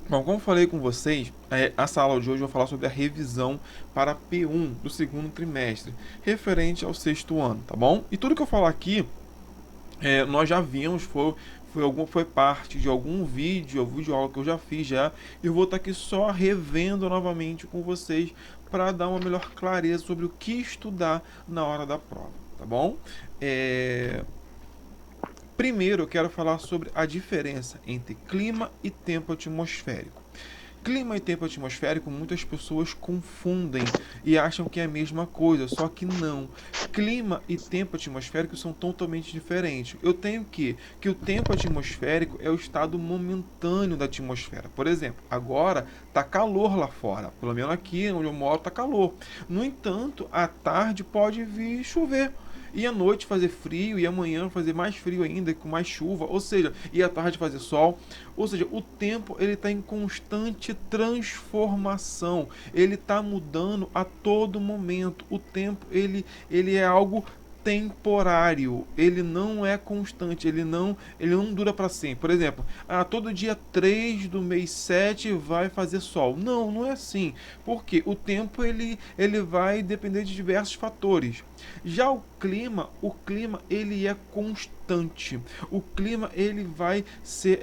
Bom, como falei com vocês, essa aula de hoje eu vou falar sobre a revisão para P1 do segundo trimestre, referente ao sexto ano, tá bom? E tudo que eu falar aqui, nós já vimos, foi parte de algum vídeo, ou vídeo aula que eu já fiz já, e eu vou estar aqui só revendo novamente com vocês para dar uma melhor clareza sobre o que estudar na hora da prova, tá bom? É, Primeiro eu quero falar sobre a diferença entre clima e tempo atmosférico. Clima e tempo atmosférico muitas pessoas confundem e acham que é a mesma coisa, só que não. Clima e tempo atmosférico são totalmente diferentes. Eu tenho que o tempo atmosférico é o estado momentâneo da atmosfera. Por exemplo, agora tá calor lá fora, pelo menos aqui onde eu moro tá calor. No entanto, à tarde pode vir chover. E à noite fazer frio, e amanhã fazer mais frio ainda, com mais chuva, ou seja, e à tarde fazer sol. Ou seja, o tempo ele está em constante transformação, ele está mudando a todo momento. O tempo ele é algo temporário, ele não é constante, ele não dura para sempre. Por exemplo, todo dia 3 do mês 7 vai fazer sol. Não, não é assim, porque o tempo ele vai depender de diversos fatores. Já o clima ele é constante. O clima ele vai ser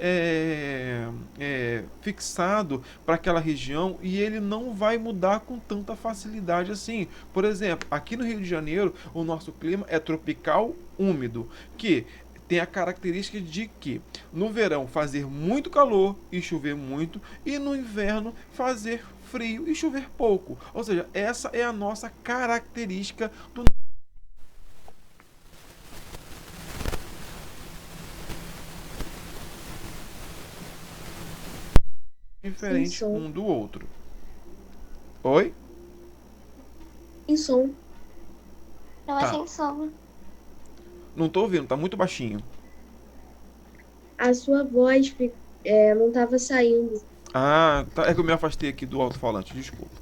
fixado para aquela região e ele não vai mudar com tanta facilidade assim. Por exemplo, aqui no Rio de Janeiro, o nosso clima é tropical úmido, que tem a característica de que no verão fazer muito calor e chover muito, e no inverno fazer frio e chover pouco. Ou seja, essa é a nossa característica do Sem diferente som. um do outro. Oi? Sem som. Tava Tá. sem som. Não tô ouvindo, tá muito baixinho. A sua voz não estava saindo. Ah, tá. É que eu me afastei aqui do alto-falante, desculpa.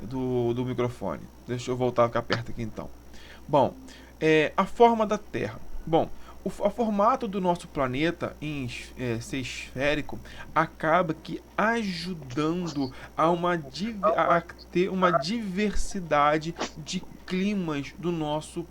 Do microfone. Deixa eu voltar a ficar perto aqui então. Bom, a forma da Terra. Bom, o formato do nosso planeta em ser esférico acaba que ajudando a ter uma diversidade de climas do nosso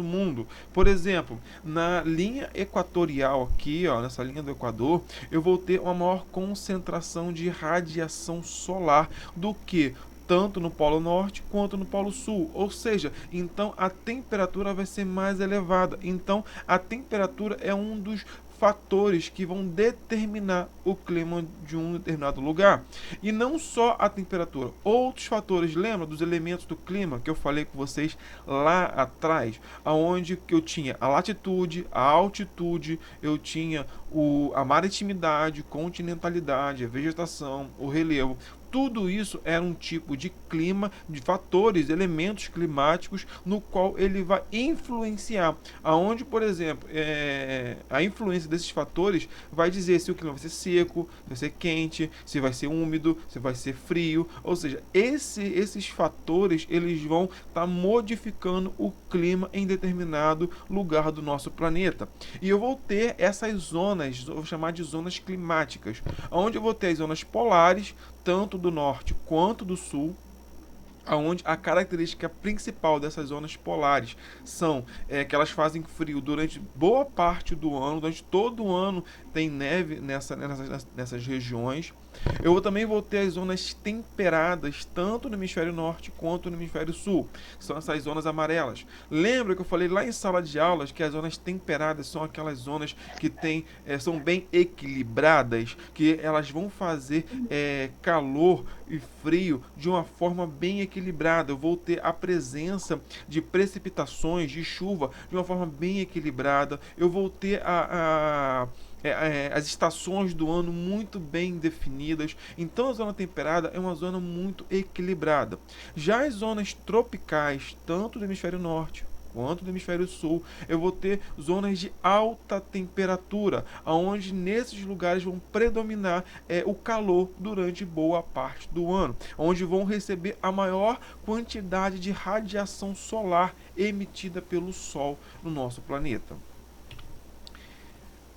mundo. Por exemplo, na linha equatorial aqui, ó, nessa linha do Equador, eu vou ter uma maior concentração de radiação solar do que tanto no Polo Norte quanto no Polo Sul. Ou seja, então a temperatura vai ser mais elevada. Então a temperatura é um dos fatores que vão determinar o clima de um determinado lugar. E não só a temperatura, outros fatores, lembra dos elementos do clima que eu falei com vocês lá atrás, aonde que eu tinha a latitude, a altitude, eu tinha a maritimidade, continentalidade, a vegetação, o relevo. Tudo isso era um tipo de clima, de fatores, elementos climáticos no qual ele vai influenciar. Aonde, por exemplo, a influência desses fatores vai dizer se o clima vai ser seco, se vai ser quente, se vai ser úmido, se vai ser frio. Ou seja, esses fatores eles vão estar modificando o clima em determinado lugar do nosso planeta. E eu vou ter essas zonas, vou chamar de zonas climáticas, onde eu vou ter as zonas polares, tanto do norte quanto do sul, onde a característica principal dessas zonas polares são que elas fazem frio durante boa parte do ano, durante todo o ano tem neve nessas regiões. Eu também vou ter as zonas temperadas, tanto no hemisfério norte quanto no hemisfério sul. São essas zonas amarelas. Lembra que eu falei lá em sala de aulas que as zonas temperadas são aquelas zonas que são bem equilibradas, que elas vão fazer calor e frio de uma forma bem equilibrada. Eu vou ter a presença de precipitações, de chuva, de uma forma bem equilibrada. Eu vou ter as estações do ano muito bem definidas. Então a zona temperada é uma zona muito equilibrada. Já as zonas tropicais, tanto do hemisfério norte quanto do hemisfério sul, eu vou ter zonas de alta temperatura, aonde nesses lugares vão predominar o calor durante boa parte do ano, onde vão receber a maior quantidade de radiação solar emitida pelo Sol no nosso planeta.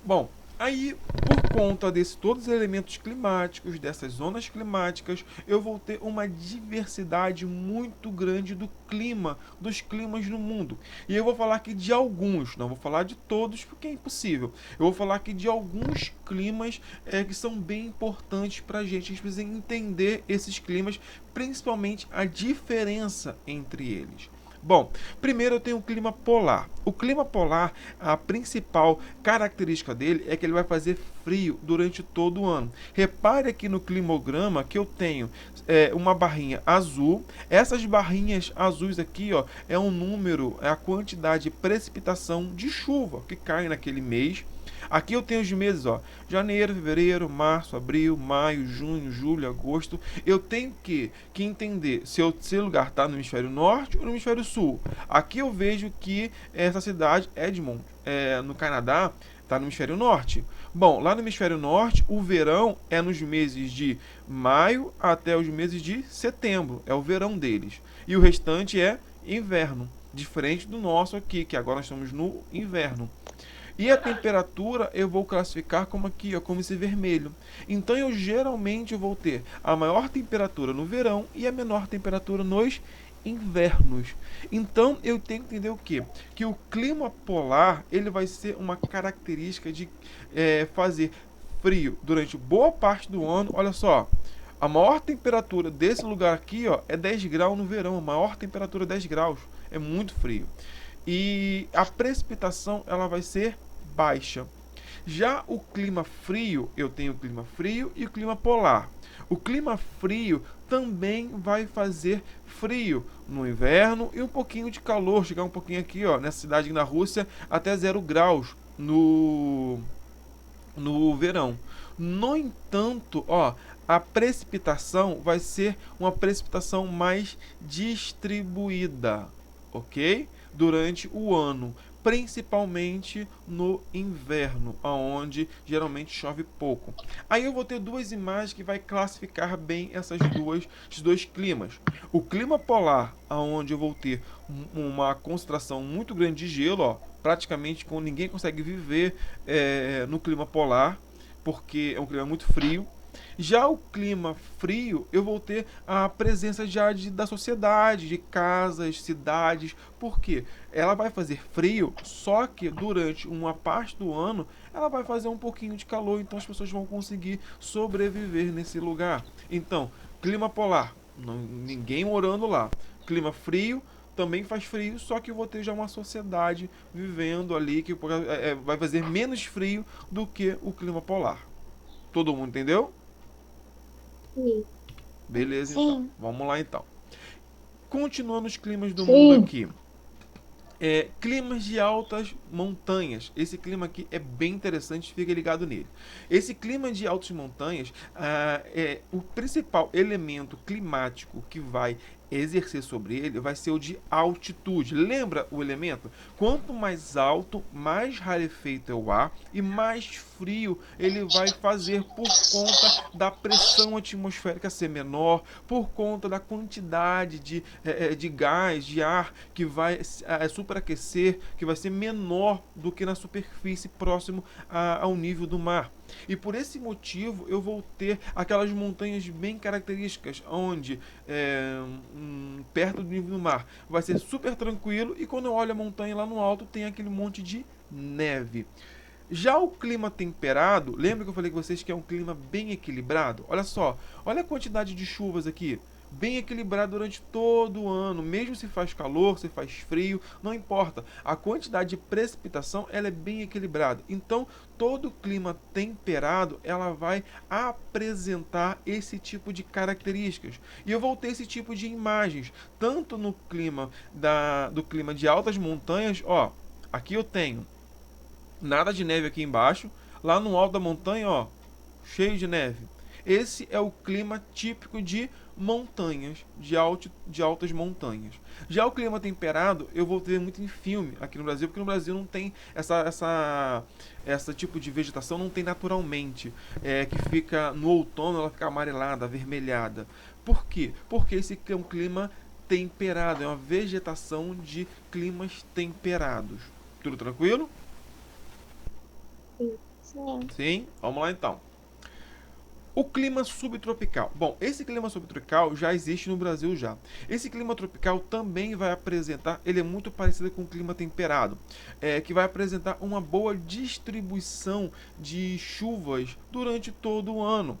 Bom, Aí, por conta desse todos os elementos climáticos, dessas zonas climáticas, eu vou ter uma diversidade muito grande do clima, dos climas no mundo. E eu vou falar aqui de alguns, não vou falar de todos porque é impossível. Eu vou falar aqui de alguns climas que são bem importantes para a gente. A gente precisa entender esses climas, principalmente a diferença entre eles. Bom, primeiro eu tenho o clima polar. O clima polar, a principal característica dele é que ele vai fazer frio durante todo o ano. Repare aqui no climograma que eu tenho uma barrinha azul. Essas barrinhas azuis aqui, ó, é um número, é a quantidade de precipitação de chuva que cai naquele mês. Aqui eu tenho os meses, ó, janeiro, fevereiro, março, abril, maio, junho, julho, agosto. Eu tenho que entender se o lugar está no hemisfério norte ou no hemisfério sul. Aqui eu vejo que essa cidade, Edmond, no Canadá, está no hemisfério norte. Bom, lá no hemisfério norte, o verão é nos meses de maio até os meses de setembro. É o verão deles. E o restante é inverno. Diferente do nosso aqui, que agora nós estamos no inverno. E a temperatura eu vou classificar como aqui, ó, como esse vermelho. Então eu geralmente vou ter a maior temperatura no verão e a menor temperatura nos invernos. Então eu tenho que entender o quê? Que o clima polar ele vai ser uma característica de fazer frio durante boa parte do ano. Olha só, a maior temperatura desse lugar aqui, ó, é 10 graus no verão. A maior temperatura é 10 graus. É muito frio. E a precipitação ela vai ser baixa. Já o clima frio, eu tenho o clima frio e o clima polar. O clima frio também vai fazer frio no inverno e um pouquinho de calor, chegar um pouquinho aqui, ó, nessa cidade na Rússia, até 0 graus no verão. No entanto, ó, a precipitação vai ser uma precipitação mais distribuída, ok? Durante o ano, principalmente no inverno, onde geralmente chove pouco. Aí eu vou ter duas imagens que vai classificar bem esses dois climas. O clima polar, onde eu vou ter uma concentração muito grande de gelo, ó, praticamente ninguém consegue viver no clima polar, porque é um clima muito frio. Já o clima frio, eu vou ter a presença já da sociedade, de casas, cidades. Por quê? Ela vai fazer frio, só que durante uma parte do ano ela vai fazer um pouquinho de calor, então as pessoas vão conseguir sobreviver nesse lugar. Então, clima polar, ninguém morando lá. Clima frio, também faz frio, só que eu vou ter já uma sociedade vivendo ali que vai fazer menos frio do que o clima polar. Todo mundo entendeu? Sim. Beleza, então. Sim. Vamos lá, então. Continuando os climas do Sim. mundo aqui. Climas de altas montanhas. Esse clima aqui é bem interessante, fica ligado nele. Esse clima de altas montanhas é o principal elemento climático que vai exercer sobre ele vai ser o de altitude. Lembra o elemento? Quanto mais alto, mais rarefeito é o ar e mais frio ele vai fazer por conta da pressão atmosférica ser menor, por conta da quantidade de gás, de ar que vai superaquecer, que vai ser menor do que na superfície próximo ao nível do mar. E por esse motivo eu vou ter aquelas montanhas bem características, onde perto do nível do mar vai ser super tranquilo e quando eu olho a montanha lá no alto tem aquele monte de neve. Já o clima temperado, lembra que eu falei com vocês que é um clima bem equilibrado? Olha só, olha a quantidade de chuvas aqui. Bem equilibrado durante todo o ano, mesmo se faz calor, se faz frio, não importa. A quantidade de precipitação ela é bem equilibrada. Então, todo clima temperado ela vai apresentar esse tipo de características. E eu vou ter esse tipo de imagens, tanto no clima do clima de altas montanhas, ó. Aqui eu tenho nada de neve aqui embaixo, lá no alto da montanha, ó, cheio de neve. Esse é o clima típico de montanhas, de altas montanhas. Já o clima temperado, eu vou ter muito em filme aqui no Brasil, porque no Brasil não tem essa tipo de vegetação, não tem naturalmente, que fica no outono, ela fica amarelada, avermelhada. Por quê? Porque esse é um clima temperado, é uma vegetação de climas temperados. Tudo tranquilo? Sim. Sim. Sim? Vamos lá então. O clima subtropical. Bom, esse clima subtropical já existe no Brasil já. Esse clima tropical também vai apresentar, ele é muito parecido com o clima temperado, que vai apresentar uma boa distribuição de chuvas durante todo o ano.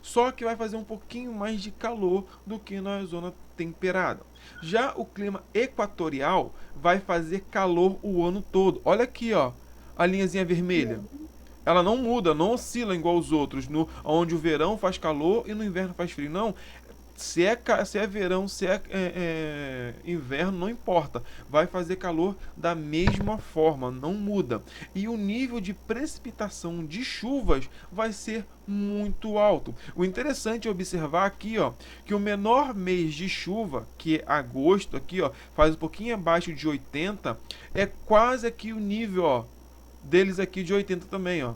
Só que vai fazer um pouquinho mais de calor do que na zona temperada. Já o clima equatorial vai fazer calor o ano todo. Olha aqui, ó, a linhazinha vermelha. Ela não muda, não oscila igual os outros, no, onde o verão faz calor e no inverno faz frio. Não, se é verão, se é inverno, não importa. Vai fazer calor da mesma forma, não muda. E o nível de precipitação de chuvas vai ser muito alto. O interessante é observar aqui, ó, que o menor mês de chuva, que é agosto, aqui, ó, faz um pouquinho abaixo de 80, é quase aqui o nível, ó, deles aqui de 80 também, ó,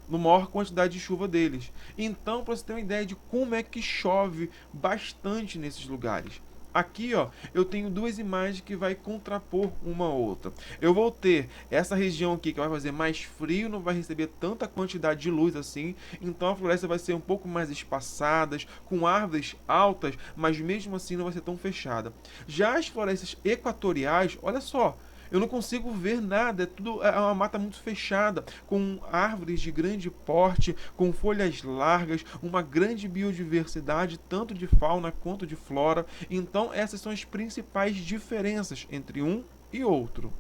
no maior quantidade de chuva deles. Então, para você ter uma ideia de como é que chove bastante nesses lugares. Aqui, ó, eu tenho duas imagens que vai contrapor uma a outra. Eu vou ter essa região aqui que vai fazer mais frio, não vai receber tanta quantidade de luz assim, então a floresta vai ser um pouco mais espaçadas, com árvores altas, mas mesmo assim não vai ser tão fechada. Já as florestas equatoriais, olha só, eu não consigo ver nada, é uma mata muito fechada, com árvores de grande porte, com folhas largas, uma grande biodiversidade, tanto de fauna quanto de flora. Então, essas são as principais diferenças entre um e outro.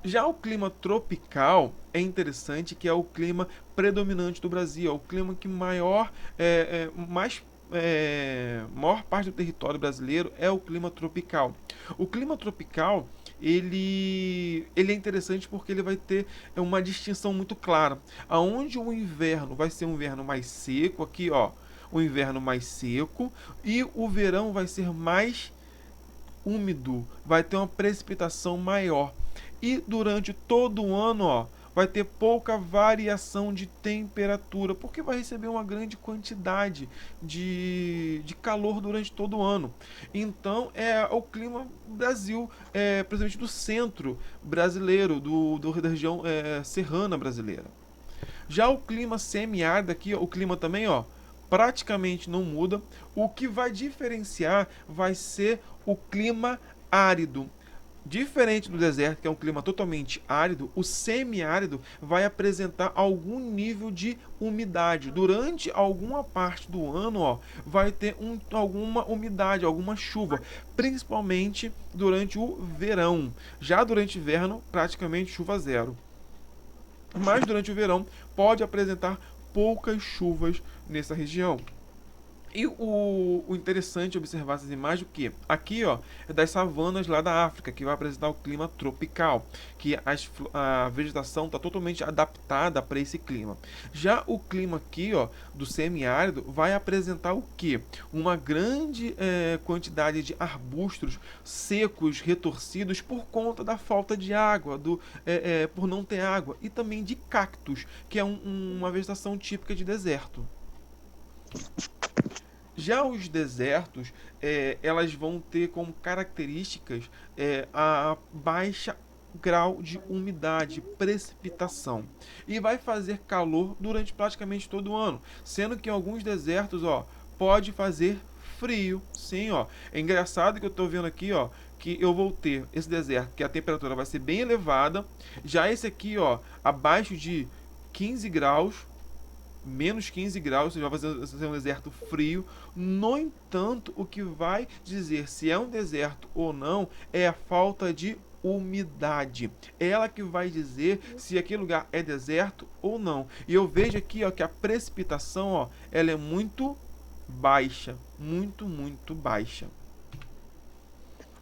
Já o clima tropical é interessante, que é o clima predominante do Brasil, é o clima que maior parte do território brasileiro é o clima tropical. O clima tropical ele é interessante porque ele vai ter uma distinção muito clara, aonde o inverno vai ser um inverno mais seco, aqui ó, o inverno mais seco, e o verão vai ser mais úmido, vai ter uma precipitação maior. E durante todo o ano, ó, vai ter pouca variação de temperatura, porque vai receber uma grande quantidade de calor durante todo o ano. Então, é o clima Brasil, principalmente do centro brasileiro, da região serrana brasileira. Já o clima semiárido aqui, ó, o clima também, ó, praticamente não muda. O que vai diferenciar vai ser o clima árido. Diferente do deserto, que é um clima totalmente árido, o semiárido vai apresentar algum nível de umidade. Durante alguma parte do ano, ó, vai ter alguma umidade, alguma chuva, principalmente durante o verão. Já durante o inverno, praticamente chuva zero. Mas durante o verão pode apresentar poucas chuvas nessa região. E o interessante é observar essas imagens, o que aqui ó, é das savanas lá da África, que vai apresentar o clima tropical, que a vegetação está totalmente adaptada para esse clima. Já o clima aqui ó, do semiárido vai apresentar o que? Uma grande quantidade de arbustos secos, retorcidos por conta da falta de água, por não ter água, e também de cactos, que é uma vegetação típica de deserto. Já os desertos, elas vão ter como características a baixa grau de umidade, precipitação. E vai fazer calor durante praticamente todo o ano, sendo que em alguns desertos, ó, pode fazer frio, sim, ó. É engraçado que eu estou vendo aqui, ó, que eu vou ter esse deserto que a temperatura vai ser bem elevada. Já esse aqui, ó, abaixo de 15 graus, menos 15 graus, você vai fazer um deserto frio. No entanto, o que vai dizer se é um deserto ou não é a falta de umidade. Ela que vai dizer se aquele lugar é deserto ou não. E eu vejo aqui ó, que a precipitação ó, ela é muito baixa, muito baixa.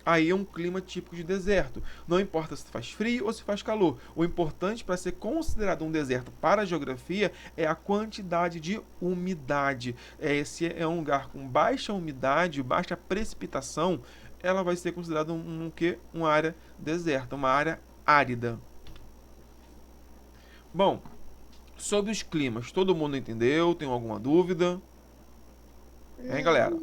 Aí é um clima típico de deserto. Não importa se faz frio ou se faz calor. O importante para ser considerado um deserto para a geografia é a quantidade de umidade. Se é um lugar com baixa umidade, baixa precipitação, ela vai ser considerada uma área deserta, uma área árida. Bom, sobre os climas, todo mundo entendeu? Tem alguma dúvida? Hein, galera?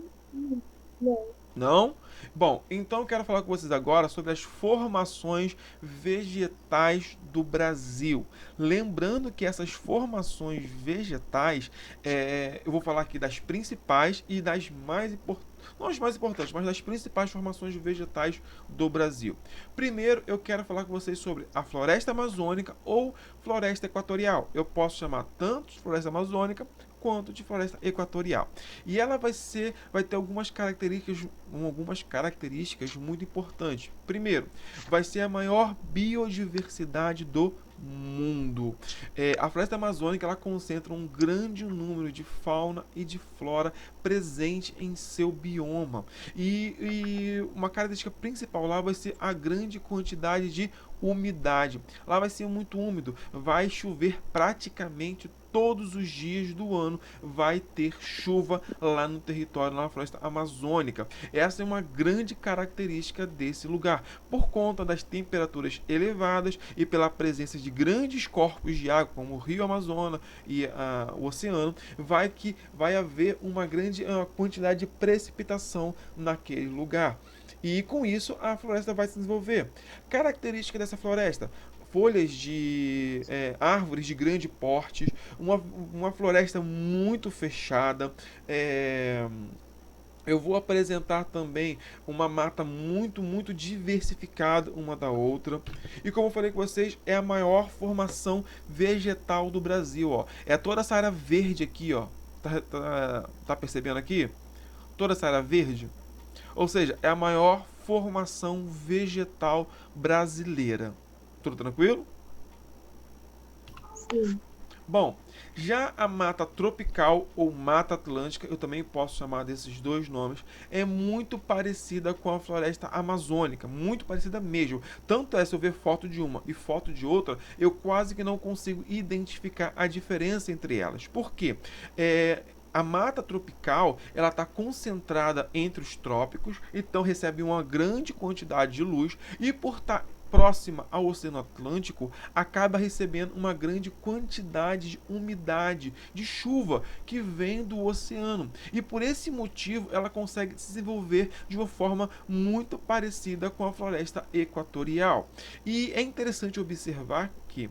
Não. Não? Bom, então eu quero falar com vocês agora sobre as formações vegetais do Brasil. Lembrando que essas formações vegetais, eu vou falar aqui das principais e das mais importantes. Não as mais importantes, mas das principais formações vegetais do Brasil. Primeiro, eu quero falar com vocês sobre a floresta amazônica ou floresta equatorial. Eu posso chamar tanto de floresta amazônica quanto de floresta equatorial. E ela vai ter algumas características muito importantes. Primeiro, vai ser a maior biodiversidade do mundo. A floresta amazônica ela concentra um grande número de fauna e de flora presente em seu bioma. E uma característica principal lá vai ser a grande quantidade de umidade. Lá vai ser muito úmido, vai chover praticamente todos os dias do ano, vai ter chuva lá no território, na floresta amazônica. Essa é uma grande característica desse lugar, por conta das temperaturas elevadas e pela presença de grandes corpos de água, como o Rio Amazonas e o oceano, vai haver uma grande quantidade de precipitação naquele lugar. E com isso a floresta vai se desenvolver. Característica dessa floresta: folhas de árvores de grande porte, uma floresta muito fechada. Eu vou apresentar também uma mata muito diversificada uma da outra. E como eu falei com vocês, é a maior formação vegetal do Brasil. Ó. É toda essa área verde aqui, ó. Tá percebendo aqui? Toda essa área verde. Ou seja, é a maior formação vegetal brasileira. Tudo tranquilo? Sim. Bom, já a mata tropical ou mata atlântica, eu também posso chamar desses dois nomes, é muito parecida com a floresta amazônica, muito parecida mesmo. Tanto é, se eu ver foto de uma e foto de outra, eu quase que não consigo identificar a diferença entre elas. Por quê? A mata tropical ela está concentrada entre os trópicos, então recebe uma grande quantidade de luz e por estar próxima ao Oceano Atlântico, acaba recebendo uma grande quantidade de umidade, de chuva que vem do oceano. E por esse motivo ela consegue se desenvolver de uma forma muito parecida com a floresta equatorial. E é interessante observar que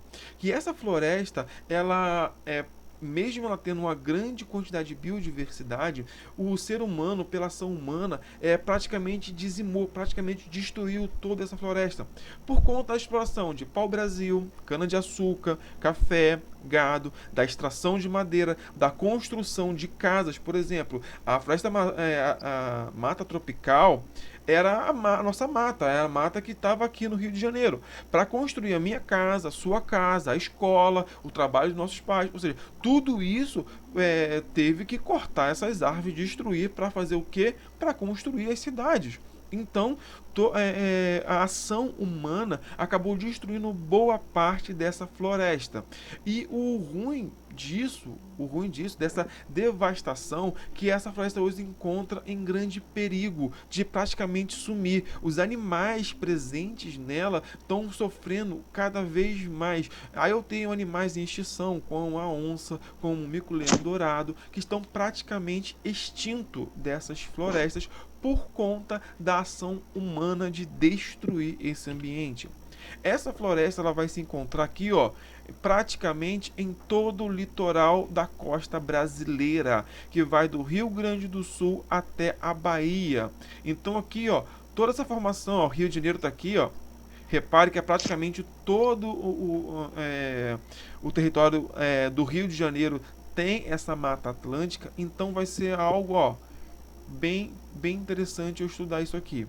essa floresta, ela mesmo ela tendo uma grande quantidade de biodiversidade, o ser humano, pela ação humana, praticamente dizimou, praticamente destruiu toda essa floresta. Por conta da exploração de pau-brasil, cana-de-açúcar, café, gado, da extração de madeira, da construção de casas. Por exemplo, a floresta, a mata tropical era a nossa mata, é a mata que estava aqui no Rio de Janeiro, para construir a minha casa, a sua casa, a escola, o trabalho dos nossos pais. Ou seja, tudo isso teve que cortar essas árvores, destruir para fazer o quê? Para construir as cidades. Então, a ação humana acabou destruindo boa parte dessa floresta. E o ruim disso, dessa devastação, que essa floresta hoje encontra em grande perigo de praticamente sumir. Os animais presentes nela estão sofrendo cada vez mais. Aí eu tenho animais em extinção, como a onça, como o mico-leão dourado, que estão praticamente extintos dessas florestas por conta da ação humana de destruir esse ambiente. Essa floresta ela vai se encontrar aqui, ó, praticamente em todo o litoral da costa brasileira, que vai do Rio Grande do Sul até a Bahia. Então aqui, ó, toda essa formação, ó, Rio de Janeiro está aqui, ó. Repare que é praticamente todo o território do Rio de Janeiro tem essa mata atlântica. Então vai ser algo, ó, bem interessante eu estudar isso aqui.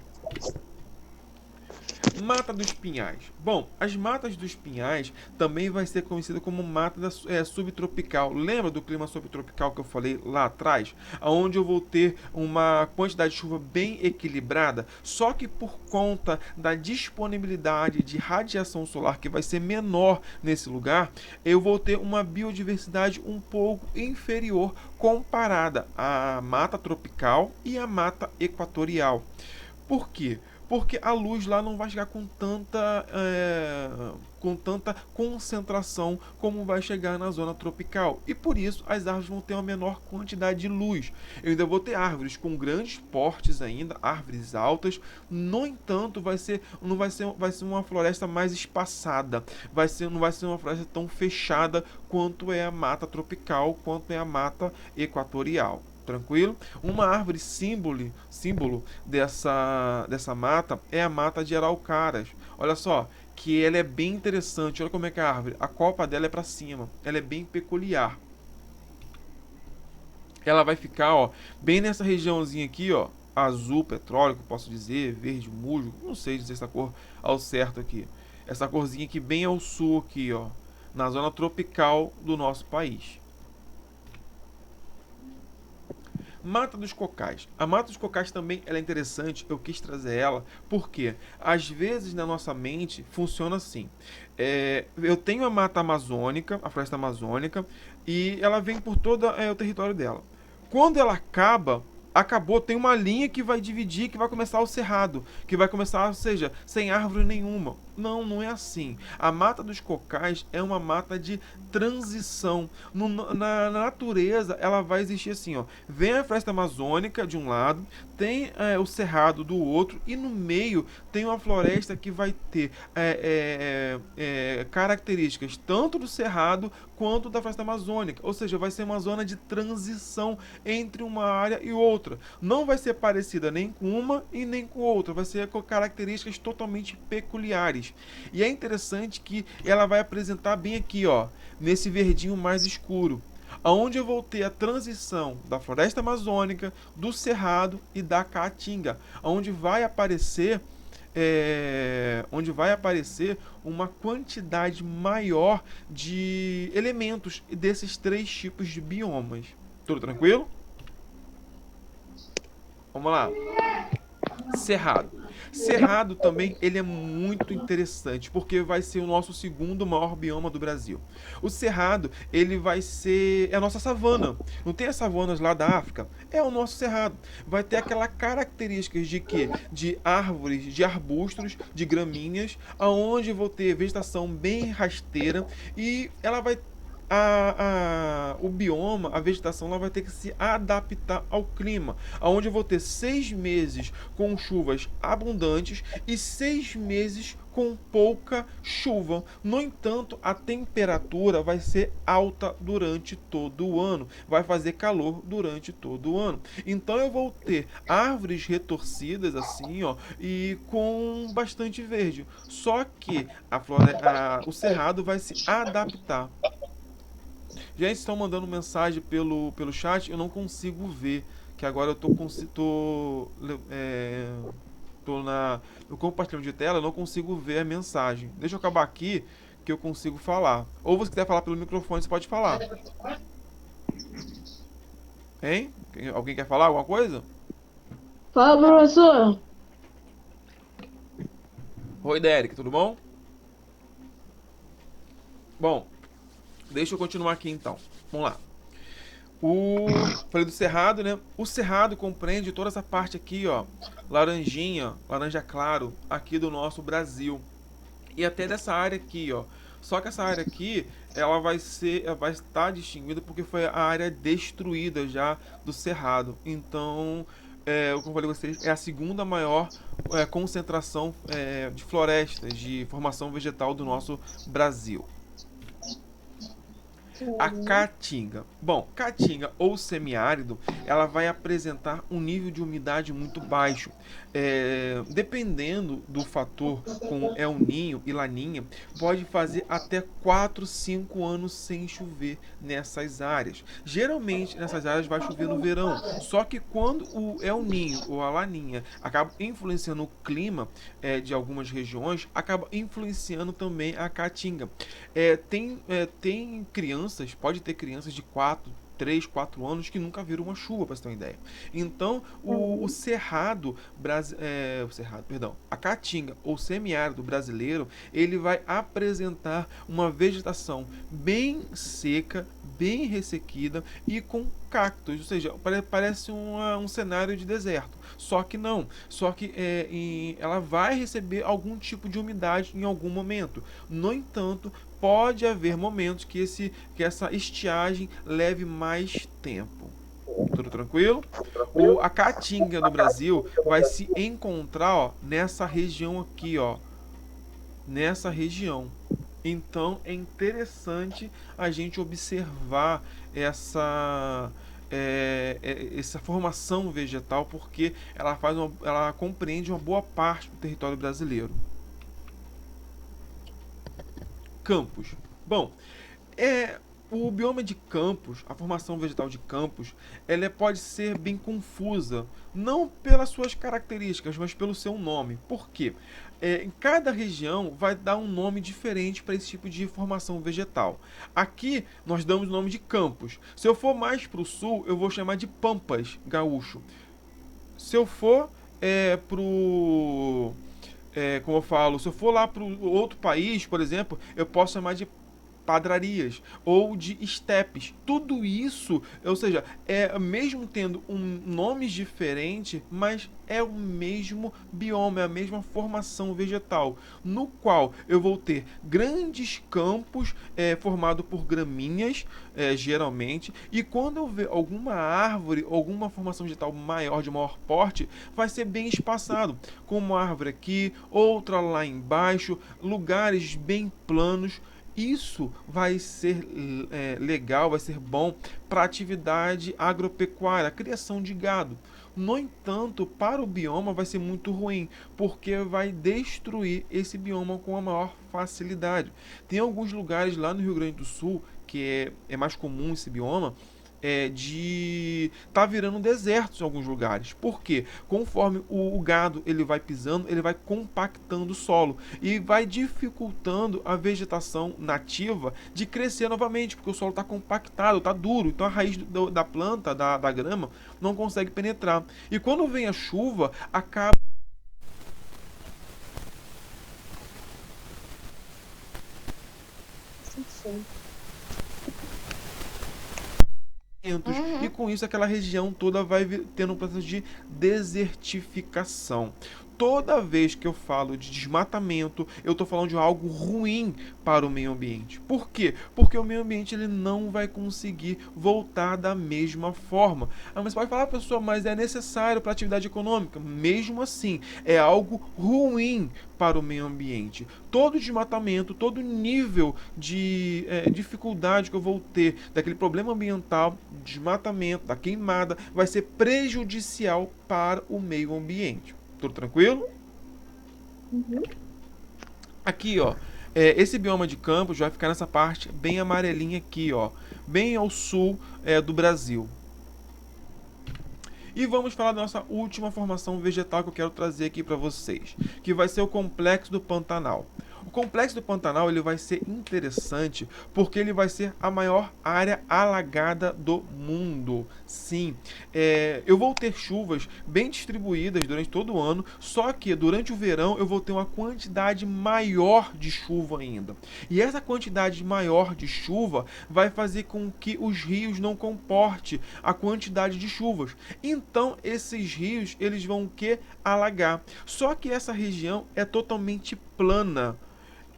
Mata dos Pinhais. Bom, as matas dos pinhais também vai ser conhecida como mata subtropical. Lembra do clima subtropical que eu falei lá atrás? Onde eu vou ter uma quantidade de chuva bem equilibrada, só que por conta da disponibilidade de radiação solar que vai ser menor nesse lugar, eu vou ter uma biodiversidade um pouco inferior comparada à mata tropical e à mata equatorial. Por quê? Porque a luz lá não vai chegar com com tanta concentração como vai chegar na zona tropical. E por isso as árvores vão ter uma menor quantidade de luz. Eu ainda vou ter árvores com grandes portes ainda, árvores altas. No entanto, não vai ser uma floresta mais espaçada. Não vai ser uma floresta tão fechada quanto é a mata tropical, quanto é a mata equatorial. Tranquilo? Uma árvore símbolo dessa mata é a mata de araucárias. Olha só, que ela é bem interessante. Olha como é que é a árvore. A copa dela é para cima. Ela é bem peculiar. Ela vai ficar, ó, bem nessa regiãozinha aqui, ó, azul petróleo, que eu posso dizer, verde musgo, não sei dizer essa cor ao certo aqui. Essa corzinha aqui bem ao sul aqui, ó, na zona tropical do nosso país. Mata dos cocais. A mata dos cocais também ela é interessante, eu quis trazer ela, porque às vezes na nossa mente funciona assim. Eu tenho a mata amazônica, a floresta amazônica, e ela vem por todo o território dela. Quando ela acabou, tem uma linha que vai dividir, que vai começar o cerrado, que vai começar, ou seja, sem árvore nenhuma. Não, não é assim. A mata dos cocais é uma mata de transição. Na natureza, ela vai existir assim, ó. Vem a floresta amazônica de um lado, tem o cerrado do outro, e no meio tem uma floresta que vai ter características tanto do cerrado quanto da floresta amazônica. Ou seja, vai ser uma zona de transição entre uma área e outra. Não vai ser parecida nem com uma e nem com outra. Vai ser com características totalmente peculiares. E é interessante que ela vai apresentar bem aqui, ó, nesse verdinho mais escuro, aonde eu vou ter a transição da floresta amazônica, do cerrado e da caatinga, onde vai aparecer uma quantidade maior de elementos desses três tipos de biomas. Tudo tranquilo? Vamos lá. Cerrado. Cerrado também ele é muito interessante, porque vai ser o nosso segundo maior bioma do Brasil. O cerrado, ele vai ser a nossa savana. Não tem as savanas lá da África? É o nosso cerrado. Vai ter aquela características de quê? De árvores, de arbustos, de gramíneas, aonde vou ter vegetação bem rasteira e ela vai o bioma, a vegetação, ela vai ter que se adaptar ao clima, onde eu vou ter 6 meses com chuvas abundantes e 6 meses com pouca chuva. No entanto, a temperatura vai ser alta durante todo o ano, vai fazer calor durante todo o ano. Então eu vou ter árvores retorcidas assim, ó, e com bastante verde. Só que o cerrado vai se adaptar. Gente, estão mandando mensagem pelo chat, eu não consigo ver, que agora eu tô no compartilhamento de tela, eu não consigo ver a mensagem. Deixa eu acabar aqui, que eu consigo falar. Ou você quiser falar pelo microfone, você pode falar. Hein? Alguém quer falar alguma coisa? Fala, professor. Oi, Derek, tudo bom? Bom, deixa eu continuar aqui então. Vamos lá. Falei do cerrado, né? O cerrado compreende toda essa parte aqui, ó, laranjinha, laranja claro, aqui do nosso Brasil. E até dessa área aqui, ó. Só que essa área aqui, ela vai estar distinguida porque foi a área destruída já do cerrado. Então, como eu falei com vocês, é a segunda maior concentração de florestas, de formação vegetal do nosso Brasil. A caatinga. Bom, caatinga ou semiárido, ela vai apresentar um nível de umidade muito baixo. Dependendo do fator com El Ninho e Laninha, pode fazer até 4, 5 anos sem chover nessas áreas. Geralmente nessas áreas vai chover no verão. Só que quando o El Ninho ou a Laninha acaba influenciando o clima de algumas regiões, acaba influenciando também a caatinga. Tem crianças, pode ter crianças de 3, 4 anos que nunca viram uma chuva, para você ter uma ideia. Então, a caatinga ou semiárido brasileiro, ele vai apresentar uma vegetação bem seca, bem ressequida e com cactos, ou seja, parece um cenário de deserto. Só que não, só que ela vai receber algum tipo de umidade em algum momento. No entanto, pode haver momentos que essa estiagem leve mais tempo. Tudo tranquilo? A caatinga no Brasil vai se encontrar, ó, nessa região aqui, ó, nessa região. Então é interessante a gente observar essa formação vegetal, porque ela compreende uma boa parte do território brasileiro. Campos. Bom, o bioma de campos, a formação vegetal de campos, ela pode ser bem confusa, não pelas suas características, mas pelo seu nome. Por quê? Em cada região vai dar um nome diferente para esse tipo de formação vegetal. Aqui nós damos o nome de campos. Se eu for mais para o sul, eu vou chamar de pampas gaúcho. Se eu for como eu falo, se eu for lá para outro país, por exemplo, eu posso chamar de padrarias ou de estepes. Tudo isso, ou seja, mesmo tendo nomes diferentes, mas é o mesmo bioma, é a mesma formação vegetal, no qual eu vou ter grandes campos formados por gramíneas, geralmente, e quando eu ver alguma árvore, alguma formação vegetal maior, de maior porte, vai ser bem espaçado, como uma árvore aqui, outra lá embaixo, lugares bem planos. Isso vai ser legal, vai ser bom para atividade agropecuária, criação de gado. No entanto, para o bioma vai ser muito ruim, porque vai destruir esse bioma com a maior facilidade. Tem alguns lugares lá no Rio Grande do Sul, que é mais comum esse bioma, de tá virando desertos em alguns lugares. Por quê? Conforme o gado ele vai pisando, ele vai compactando o solo e vai dificultando a vegetação nativa de crescer novamente, porque o solo está compactado, está duro, então a raiz da planta, da grama, não consegue penetrar. E quando vem a chuva, acaba Sim. e com isso aquela região toda vai tendo um processo de desertificação. Toda vez que eu falo de desmatamento, eu estou falando de algo ruim para o meio ambiente. Por quê? Porque o meio ambiente ele não vai conseguir voltar da mesma forma. Mas pode falar, pessoa, mas é necessário para a atividade econômica. Mesmo assim, é algo ruim para o meio ambiente. Todo desmatamento, todo nível de dificuldade que eu vou ter daquele problema ambiental, desmatamento, da queimada, vai ser prejudicial para o meio ambiente. Tudo tranquilo? Uhum. Aqui, ó, esse bioma de campos vai ficar nessa parte bem amarelinha aqui, ó, bem ao sul do Brasil. E vamos falar da nossa última formação vegetal que eu quero trazer aqui para vocês, que vai ser o Complexo do Pantanal. O Complexo do Pantanal ele vai ser interessante porque ele vai ser a maior área alagada do mundo. Sim, eu vou ter chuvas bem distribuídas durante todo o ano, só que durante o verão eu vou ter uma quantidade maior de chuva ainda. E essa quantidade maior de chuva vai fazer com que os rios não comportem a quantidade de chuvas. Então esses rios eles vão alagar. Só que essa região é totalmente plana.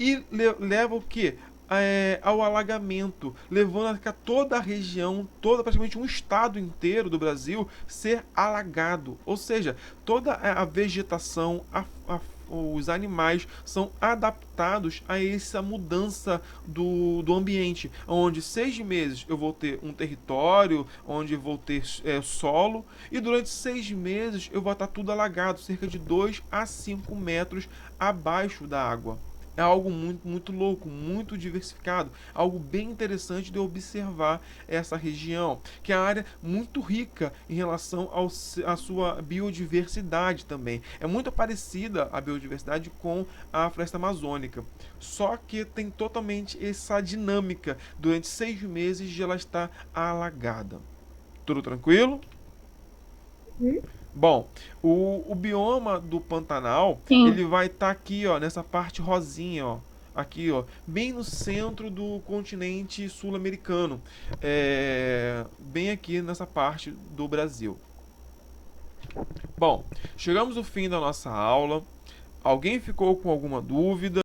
E leva o que? Ao alagamento, levando a toda a região, praticamente um estado inteiro do Brasil ser alagado. Ou seja, toda a vegetação, os animais são adaptados a essa mudança do ambiente, onde 6 meses eu vou ter um território, onde vou ter solo, e durante 6 meses eu vou estar tudo alagado, cerca de 2 a 5 metros abaixo da água. É algo muito, muito louco, muito diversificado, algo bem interessante de observar essa região, que é uma área muito rica em relação à sua biodiversidade também. É muito parecida a biodiversidade com a floresta amazônica, só que tem totalmente essa dinâmica durante 6 meses de ela estar alagada. Tudo tranquilo? Uhum. Bom, o bioma do Pantanal, Sim. ele vai estar aqui, ó, nessa parte rosinha, ó, Aqui, ó, bem no centro do continente sul-americano, bem aqui nessa parte do Brasil. Bom, chegamos ao fim da nossa aula. Alguém ficou com alguma dúvida?